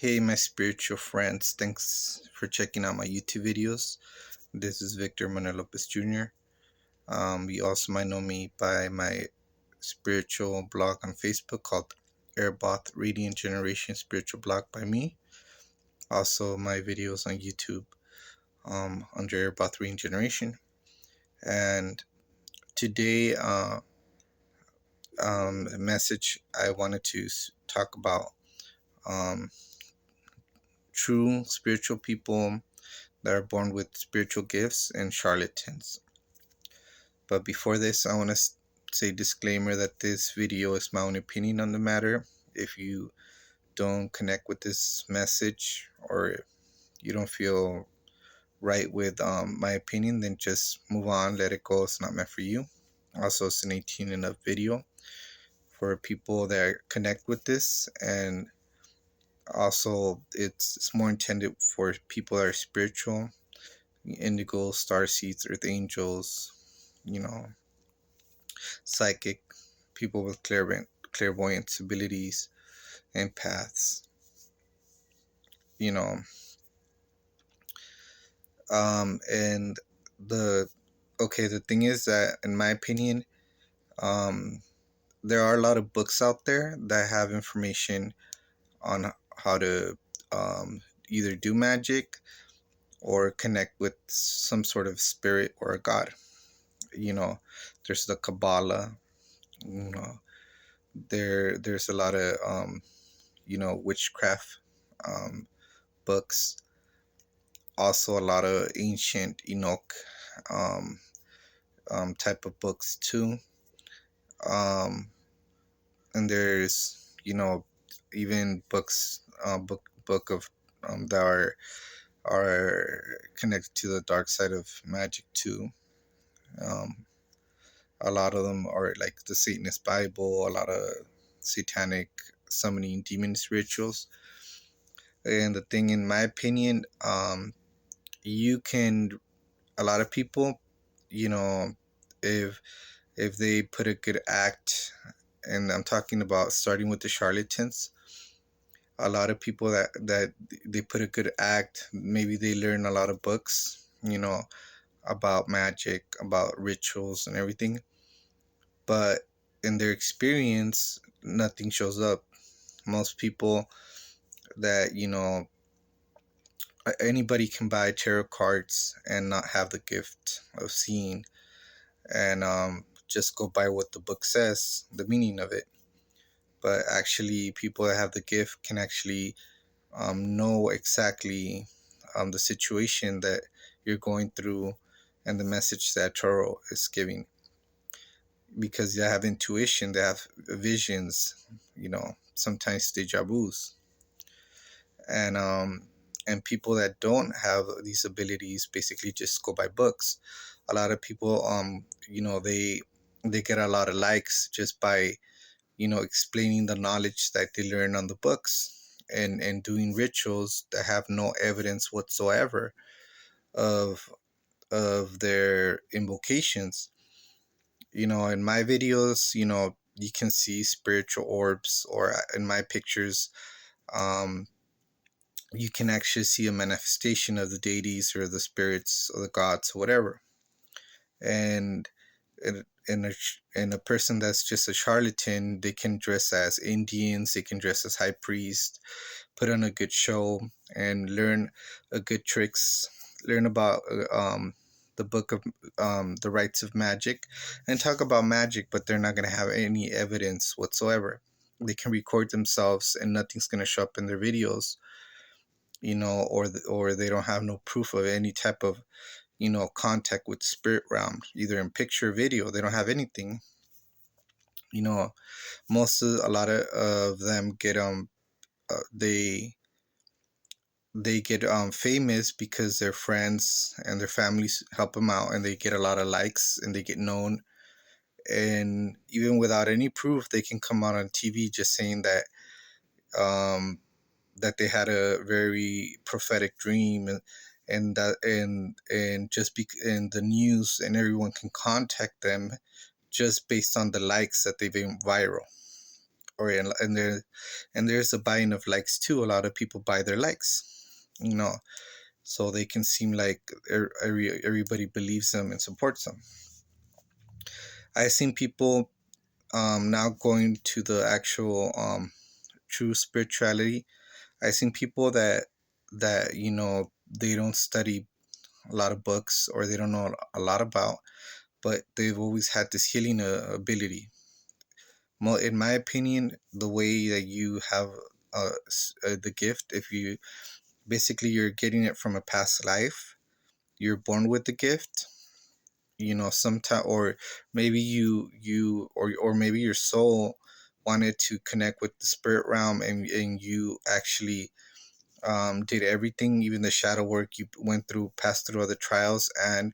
Hey, my spiritual friends, thanks for checking out my YouTube videos. This is Victor Manuel Lopez Jr. You also might know me by my spiritual blog on Facebook called Araboth Radiant Generation Spiritual Blog by me. Also, my videos on YouTube under Araboth Radiant Generation. And today, a message I wanted to talk about um, true spiritual people that are born with spiritual gifts and charlatans. But before this, I want to say disclaimer that this video is my own opinion on the matter. If you don't connect with this message or you don't feel right with my opinion, then just move on, let it go. It's not meant for you. Also, it's an 18 and up video for people that connect with this, and also it's more intended for people that are spiritual, indigo, star seeds, earth angels, psychic, people with clairvoyance abilities, empaths, you know. And the thing is that, in my opinion, um, there are a lot of books out there that have information on how to either do magic or connect with some sort of spirit or a god. You know, there's the Kabbalah. You know, there's a lot of witchcraft um, books. Also, a lot of ancient Enoch um, type of books too. Um, and there's even books, book of that are connected to the dark side of magic too. Um, a lot of them are like the Satanist Bible, a lot of satanic summoning demons rituals. And the thing, in my opinion, you can, a lot of people, you know, if they put a good act, and I'm talking about starting with the charlatans, a lot of people that they put a good act, maybe they learn a lot of books, about magic, about rituals and everything, but in their experience, nothing shows up. Most people that, anybody can buy tarot cards and not have the gift of seeing, and just go by what the book says, the meaning of it. But actually, people that have the gift can actually know exactly the situation that you're going through and the message that tarot is giving, because they have intuition, they have visions, sometimes deja vu's. And people that don't have these abilities basically just go by books. A lot of people, they get a lot of likes just by explaining the knowledge that they learn on the books, and doing rituals that have no evidence whatsoever of their invocations. In my videos, you can see spiritual orbs, or in my pictures, um, you can actually see a manifestation of the deities or the spirits or the gods or whatever. And in a person that's just a charlatan, they can dress as Indians, they can dress as high priest, put on a good show, and learn a good tricks, learn about the book of the rites of magic, and talk about magic, but they're not going to have any evidence whatsoever. They can record themselves and nothing's going to show up in their videos, or they don't have no proof of any type of contact with spirit realm, either in picture or video. They don't have anything. you know a lot of them get they get famous because their friends and their families help them out, and they get a lot of likes and they get known. And even without any proof, they can come out on TV just saying um that they had a very prophetic dream, and that and just be in the news, and everyone can contact them just based on the likes that they've been viral. or and there's a buying of likes too. A lot of people buy their likes, so they can seem like everybody believes them and supports them. I've seen people now going to the actual true spirituality. I've seen people that they don't study a lot of books, or they don't know a lot about, but they've always had this healing ability. Well, in my opinion, the way that you have the gift, if you basically you're getting it from a past life, you're born with the gift, sometime, or maybe or maybe your soul wanted to connect with the spirit realm, and you actually did everything, even the shadow work. You went through, passed through other trials, and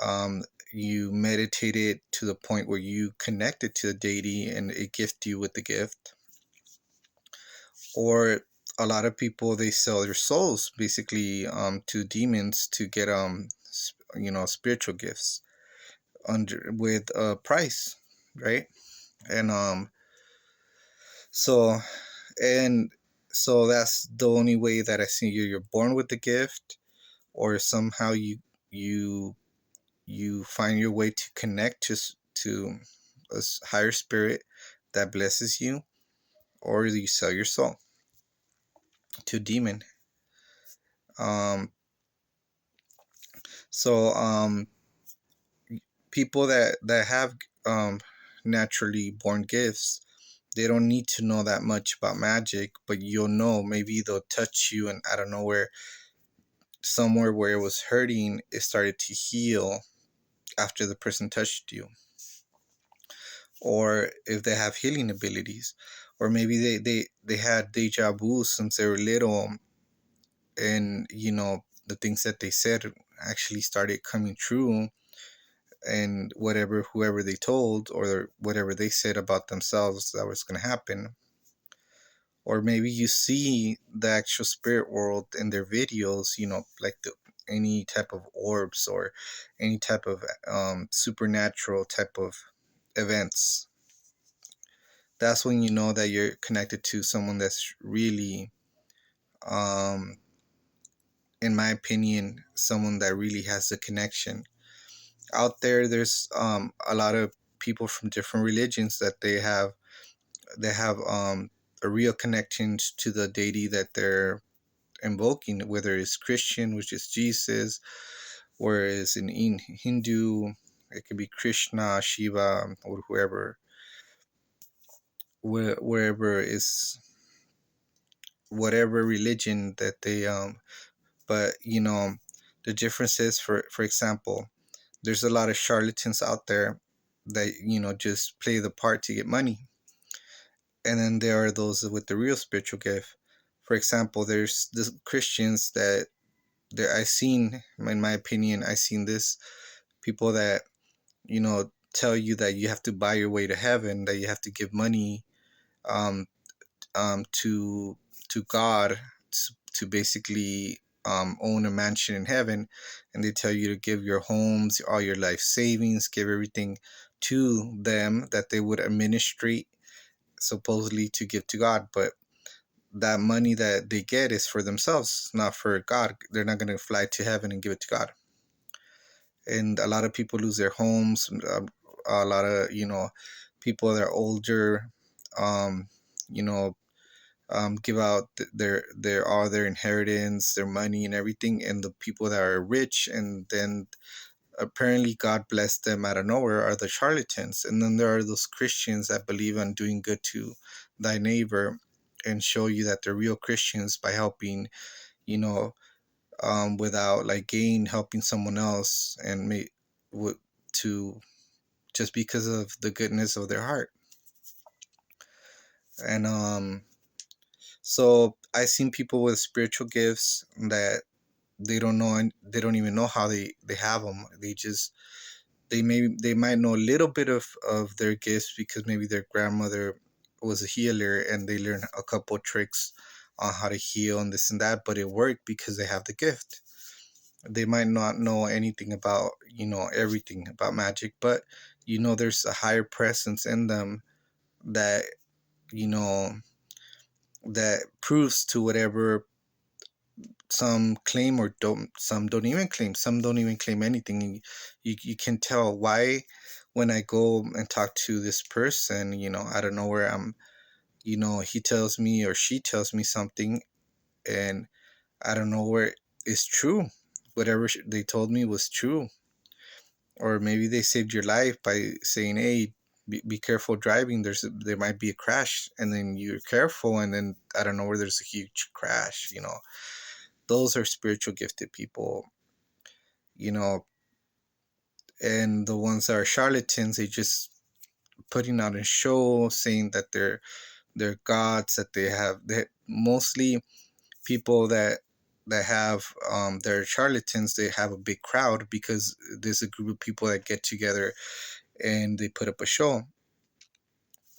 um, you meditated to the point where you connected to the deity, and it gifted you with the gift. Or a lot of people, they sell their souls basically to demons to get spiritual gifts under with a price, right? And so and so that's the only way that I see you. You're born with the gift, or somehow you you find your way to connect to a higher spirit that blesses you, or you sell your soul to a demon. Um, so people that have naturally born gifts, they don't need to know that much about magic, but you'll know, maybe they'll touch you, and out of nowhere, somewhere where it was hurting, it started to heal after the person touched you. Or if they have healing abilities, or maybe they had deja vu since they were little, and the things that they said actually started coming true, and whoever they told, or whatever they said about themselves, that was going to happen. Or maybe you see the actual spirit world in their videos, like any type of orbs, or any type of supernatural type of events. That's when you know that you're connected to someone that's really, um, in my opinion, someone that really has a connection. Out there, there's a lot of people from different religions that they have a real connection to the deity that they're invoking, whether it's Christian, which is Jesus, whereas in Hindu, it could be Krishna, Shiva, or wherever is whatever religion that they but the difference is, for example, there's a lot of charlatans out there that just play the part to get money, and then there are those with the real spiritual gift. For example, there's the Christians that there I seen, in my opinion, I seen this people that tell you that you have to buy your way to heaven, that you have to give money um, to God to basically own a mansion in heaven, and they tell you to give your homes, all your life savings, give everything to them that they would administrate, supposedly to give to God. But that money that they get is for themselves, not for God. They're not going to fly to heaven and give it to God. And a lot of people lose their homes. A lot of people that are older, um, you know, give out their all their inheritance, their money, and everything. And the people that are rich, and then apparently God blessed them out of nowhere, are the charlatans. And then there are those Christians that believe in doing good to thy neighbor, and show you that they're real Christians by helping, you know, without like gain, helping someone else, and to just because of the goodness of their heart. And so I seen people with spiritual gifts that they don't know, and they don't even know how they have them. They might know a little bit of their gifts, because maybe their grandmother was a healer, and they learned a couple tricks on how to heal and this and that, but it worked because they have the gift. They might not know anything about everything about magic, but there's a higher presence in them that you know, that proves to whatever some claim or don't. Some don't even claim. Some don't even claim anything. You can tell why when I go and talk to this person, out of nowhere, he tells me or she tells me something, and I don't know where it's true. Whatever they told me was true. Or maybe they saved your life by saying, "Hey, be careful driving. There might be a crash," and then you're careful, and then I don't know where there's a huge crash. Those are spiritual gifted people. You know, and the ones that are charlatans, they just putting out a show, saying that they're gods, that they mostly people that have they're charlatans. They have a big crowd because there's a group of people that get together and they put up a show.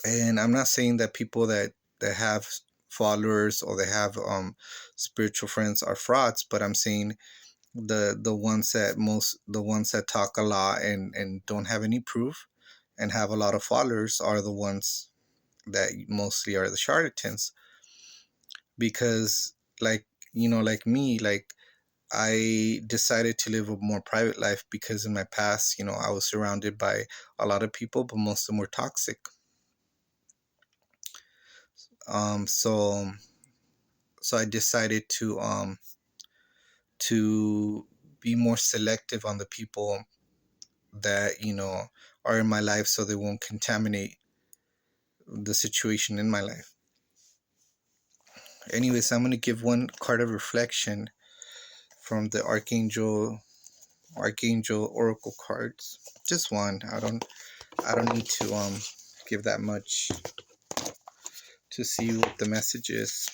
And I'm not saying that people that have followers or they have spiritual friends are frauds, but I'm saying the ones that talk a lot and don't have any proof and have a lot of followers are the ones that mostly are the charlatans. Because like me, like I decided to live a more private life because in my past, I was surrounded by a lot of people, but most of them were toxic. So I decided to be more selective on the people that are in my life, so they won't contaminate the situation in my life. Anyways, I'm gonna give one card of reflection from the Archangel Oracle cards. Just one. I don't need to give that much to see what the message is.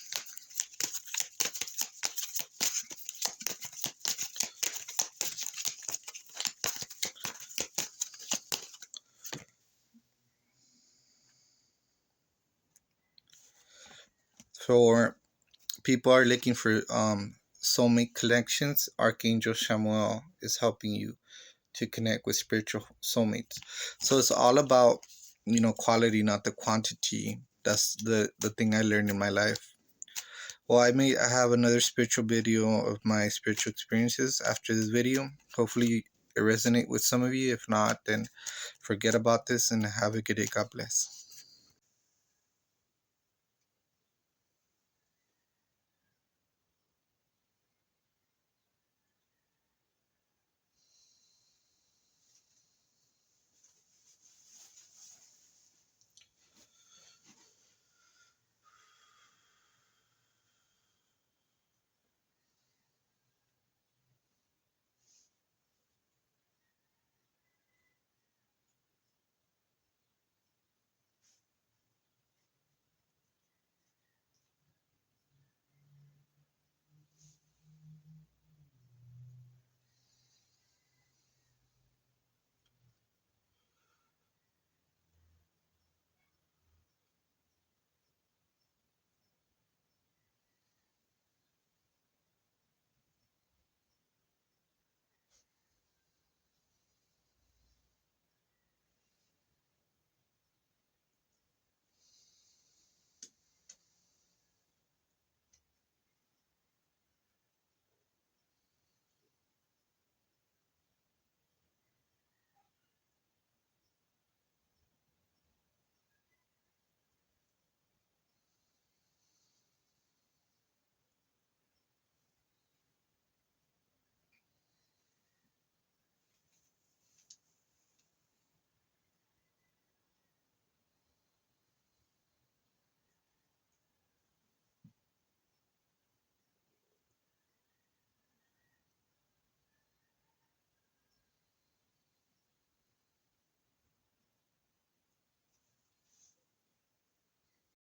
For people are looking for soulmate connections, Archangel Samuel is helping you to connect with spiritual soulmates. So it's all about quality, not the quantity. That's the thing I learned in my life. Well, I have another spiritual video of my spiritual experiences after this video. Hopefully it resonate with some of you. If not, then forget about this and have a good day. God bless.